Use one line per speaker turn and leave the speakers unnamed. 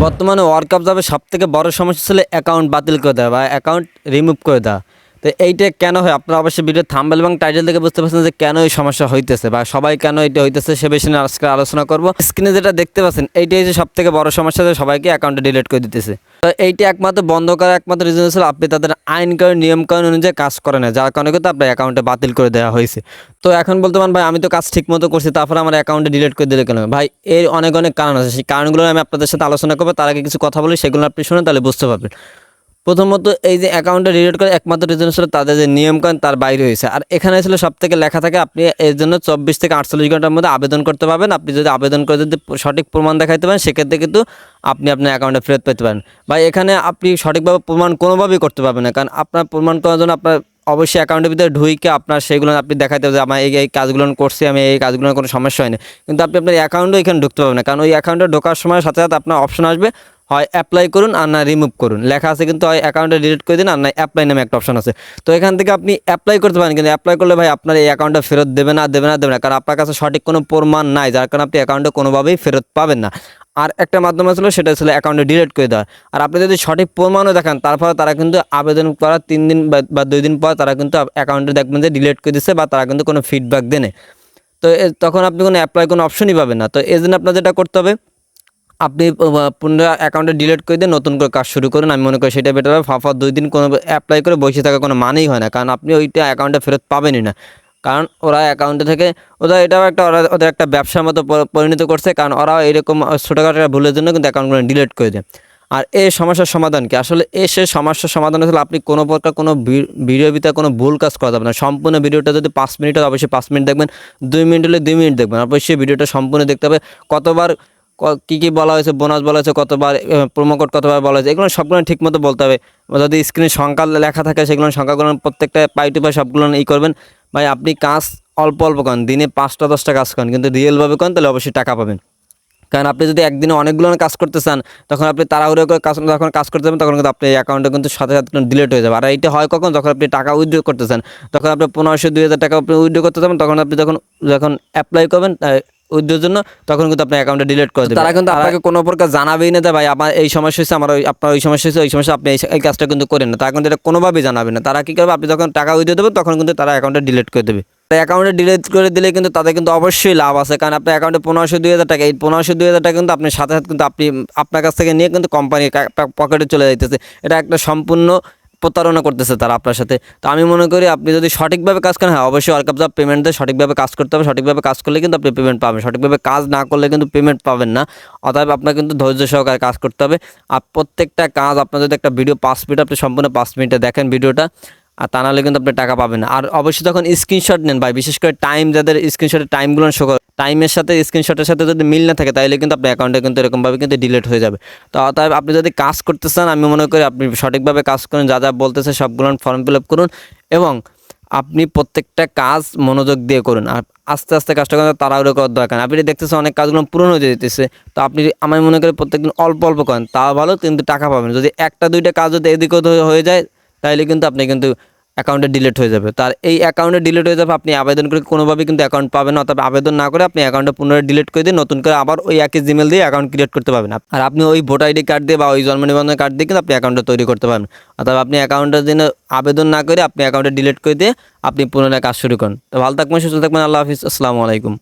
বর্তমানে world cup যাবে সবথেকে বড় সমস্যা ছিল অ্যাকাউন্ট বাতিল করে দেওয়া বা অ্যাকাউন্ট রিমুভ করে দেওয়া। তো এইটা কেন হয় আপনারা অবশ্যই ভিডিও থাম্বনেল এবং টাইটেল থেকে বুঝতে পারছেন যে কেন এই সমস্যা হইতেছে বা সবাই কেন এটা হইতেছে সে বিষয়ে নিয়ে আজকে আলোচনা করব। স্ক্রিনে যেটা দেখতে পাচ্ছেন এইটাই যে সবথেকে বড় সমস্যা, যে সবাইকে অ্যাকাউন্টে ডিলিট করে দিতেছে। তো এইটা একমাত্র বন্ধ করার একমাত্র রিজন ছিল আপনি তাদের আইন কানুন নিয়ম কানুন অনুযায়ী কাজ করে না, যার কারণে কিন্তু আপনার অ্যাকাউন্টে বাতিল করে দেওয়া হয়েছে। তো এখন বলতে পারেন ভাই আমি তো কাজ ঠিক মতো করছি, তারপরে আমার অ্যাকাউন্টে ডিলিট করে দিলে কেন? ভাই এর অনেক অনেক কারণ আছে, সেই কারণগুলো আমি আপনাদের সাথে আলোচনা করবো। তার আগে কিছু কথা বলি, সেগুলো আপনি শুনে তাহলে বুঝতে পারবেন। প্রথমত এই যে অ্যাকাউন্টে ডিলিট করে একমাত্র রিজন ছিল তাদের যে নিয়মকানুন তার বাইরে হয়েছে। আর এখানে ছিল সব থেকে লেখা থাকে আপনি এর জন্য 24 থেকে 48 ঘন্টার মধ্যে আবেদন করতে পারবেন। আপনি যদি আবেদন করে যদি সঠিক প্রমাণ দেখাইতে পারেন সেক্ষেত্রে কিন্তু আপনি আপনার অ্যাকাউন্টে ফেরত পেতে পারেন। ভাই এখানে আপনি সঠিকভাবে প্রমাণ কোনোভাবেই করতে পারবেন না, কারণ আপনার প্রমাণ করার জন্য আপনার অবশ্যই অ্যাকাউন্টের ভিতরে ঢুইকে আপনার সেগুলো আপনি দেখাইতে হবে যে আমার এই কাজগুলো করছি, আমি এই কাজগুলোর কোনো সমস্যা হয়নি। কিন্তু আপনি আপনার অ্যাকাউন্টও এখানে ঢুকতে পারবেন না, কারণ ওই অ্যাকাউন্টে ঢোকার সময় সাথে সাথে আপনার অপশন আসবে হয় অ্যাপ্লাই করুন আর না রিমুভ করুন লেখা আছে, কিন্তু হয় অ্যাকাউন্টে ডিলিট করে দিন আর না অ্যাপ্লাই নামে একটা অপশন আছে। তো এখান থেকে আপনি অ্যাপ্লাই করতে পারেন, কিন্তু অ্যাপ্লাই করলে ভাই আপনার এই অ্যাকাউন্টটা ফেরত দেবে না, কারণ আপনার কাছে সঠিক কোনো প্রমাণ নাই, যার কারণে আপনি অ্যাকাউন্টে কোনোভাবেই ফেরত পাবেন না। আর একটা মাধ্যম ছিল, সেটা ছিল অ্যাকাউন্টে ডিলিট করে দেওয়া। আর আপনি যদি সঠিক প্রমাণও দেখান তারপরে তারা কিন্তু আবেদন করার 3 দিন বা 2 দিন পর তারা কিন্তু অ্যাকাউন্টে দেখবেন যে ডিলিট করে দিচ্ছে বা তারা কিন্তু কোনো ফিডব্যাক দেনে। তো তখন আপনি কোনো অ্যাপ্লাই কোনো অপশনই পাবেন না। তো এই জন্য আপনার যেটা করতে হবে, আপনি পুনরায় অ্যাকাউন্টে ডিলিট করে দিয়ে নতুন করে কাজ শুরু করুন। আমি মনে করি সেটা বেটার হবে। ফাফা 2 দিন কোনো অ্যাপ্লাই করে বসে থাকার কোনো মানেই হয় না, কারণ আপনি ওইটা অ্যাকাউন্টে ফেরত পাবেনই না। কারণ ওরা অ্যাকাউন্টে থেকে এটাও একটা ওদের একটা ব্যবসার মতো পরিণত করছে, কারণ ওরাও এরকম ছোটোখাটো একটা ভুলের জন্য কিন্তু অ্যাকাউন্টগুলো ডিলিট করে দেয়। আর এই সমস্যার সমাধান কি? আসলে সে সমস্যার সমাধান হলে আপনি কোনো প্রকার কোনো ভিডিওর ভিতরে কোনো ভুল কাজ করা যাবে না। সম্পূর্ণ ভিডিওটা যদি 5 মিনিট হয় অবশ্যই 5 মিনিট দেখবেন, 2 মিনিট হলে 2 মিনিট দেখবেন। অবশ্যই ভিডিওটা সম্পূর্ণ দেখতে হবে। কতবার কী বলা হয়েছে, বোনাস বলা হয়েছে কতবার, প্রোমো কোড কতবার বলা হয়েছে, এগুলো সবগুলো ঠিকমতো বলতে হবে। যদি স্ক্রিনে সংখ্যা লেখা থাকে সেগুলো সংখ্যাগুলো প্রত্যেকটা পাই টু পাই সবগুলো করবেন। ভাই আপনি কাজ অল্প অল্প করেন, দিনে 5টা 10টা কাজ করেন, কিন্তু রিয়েলভাবে করেন, তাহলে অবশ্যই টাকা পাবেন। কারণ আপনি যদি একদিনে অনেকগুলো কাজ করতে চান, তখন আপনি তাড়াহুড়ো করে যখন কাজ করতে যাবেন তখন কিন্তু আপনার অ্যাকাউন্টে কিন্তু সাথে সাথে ডিলিট হয়ে যাবে। আর এইটা হয় কখন? যখন আপনি টাকা উইথড্র করতে চান, তখন আপনি 1500 2000 টাকা আপনি উইথড্র করতে যাবেন, তখন আপনি যখন অ্যাপ্লাই করবেন উইথড্রোর জন্য, তখন কিন্তু আপনার অ্যাকাউন্টে ডিলিট করে দেবে। তারা কিন্তু আপনাকে কোনো প্রকার জানাবেই না যে ভাই আমার এই সমস্যা হচ্ছে, আপনার ওই সমস্যা হচ্ছে, ওই সমস্যা আপনি এই কাজটা কিন্তু করেন না। তারা কিন্তু এটা কোনোভাবেই জানাবে না। তারা কী করবে, আপনি যখন টাকা উইথড্রো দেবেন তখন কিন্তু তারা অ্যাকাউন্টে ডিলিট করে দেবে। অ্যাকাউন্টে ডিলিট করে দিলে কিন্তু তাদের কিন্তু অবশ্যই লাভ আছে, কারণ আপনার অ্যাকাউন্টে 1500 2000 টাকা, এই 1500 2000 টাকা কিন্তু আপনি সাথে সাথে কিন্তু আপনি আপনার কাছ থেকে নিয়ে কিন্তু কোম্পানির পকেটে চলে যাইতেছে। এটা একটা সম্পূর্ণ প্রতারণা করতেছে তারা আপনার সাথে। তো আমি মনে করি আপনি যদি সঠিকভাবে কাজ করেন, হ্যাঁ অবশ্যই ওয়ার্ল্ড কাপ জব পেমেন্ট দিয়ে সঠিকভাবে কাজ করতে হবে। সঠিকভাবে কাজ করলে কিন্তু আপনি পেমেন্ট পাবেন, সঠিকভাবে কাজ না করলে কিন্তু পেমেন্ট পাবেন না। অতএব আপনার কিন্তু ধৈর্য সহকারে কাজ করতে হবে। আর প্রত্যেকটা কাজ আপনার যদি একটা ভিডিও 5 মিনিট আপনি সম্পূর্ণ 5 মিনিটে দেখেন ভিডিওটা, আর তা নাহলে কিন্তু আপনি টাকা পাবেন না। আর অবশ্যই তখন স্ক্রিনশট নেন ভাই, বিশেষ করে টাইম, যাদের স্ক্রিনশটের টাইমগুলো শো করে, টাইমের সাথে স্ক্রিনশটের সাথে যদি মিল না থাকে তাহলে কিন্তু আপনার অ্যাকাউন্টে কিন্তু এরকমভাবে কিন্তু ডিলিট হয়ে যাবে। তো অতএব আপনি যদি কাজ করতে চান, আমি মনে করি আপনি সঠিকভাবে কাজ করুন, যা যা বলতেছে সবগুলো ফর্ম ফিল আপ করুন এবং আপনি প্রত্যেকটা কাজ মনোযোগ দিয়ে করুন। আর আস্তে আস্তে কাজটা করেন, তাড়াহুড়ো করার দরকার নেই। আপনি দেখতেছেন অনেক কাজগুলো পূরণ হয়ে যেতেছে, তো আপনি আমি মনে করি প্রত্যেকদিন অল্প অল্প করেন, তা ভালো, কিন্তু টাকা পাবেন। যদি একটা দুইটা কাজ যদি এদিক ওদিক হয়ে যায় তাহলে কিন্তু আপনি কিন্তু অ্যাকাউন্টে ডিলিট হয়ে যাবে। তার এই অ্যাকাউন্টে ডিলিট হয়ে যাবে, আপনি আবেদন করে কোনোভাবেই কিন্তু অ্যাকাউন্ট পাবেন না। তবে আবেদন না করে আপনি অ্যাকাউন্টে পুনরায় ডিলিট করে দিয়ে নতুন করে আবার ওই একই জিমেল দিয়ে অ্যাকাউন্ট ক্রিয়েট করতে পারবেন। আর আপনি ওই ভোটার আইডি কার্ড দিয়ে বা ওই জন্ম নিবন্ধন কার্ড দিয়ে কিন্তু আপনি অ্যাকাউন্টটা তৈরি করতে পারবেন। অর্থাৎ আপনি অ্যাকাউন্টের জন্য আবেদন না করে আপনি অ্যাকাউন্টে ডিলিট করে দিয়ে আপনি পুনরায় কাজ শুরু করেন। তো ভালো থাকবেন, সুস্থ থাকবেন, আল্লাহ হাফিজ, আসসালামু আলাইকুম।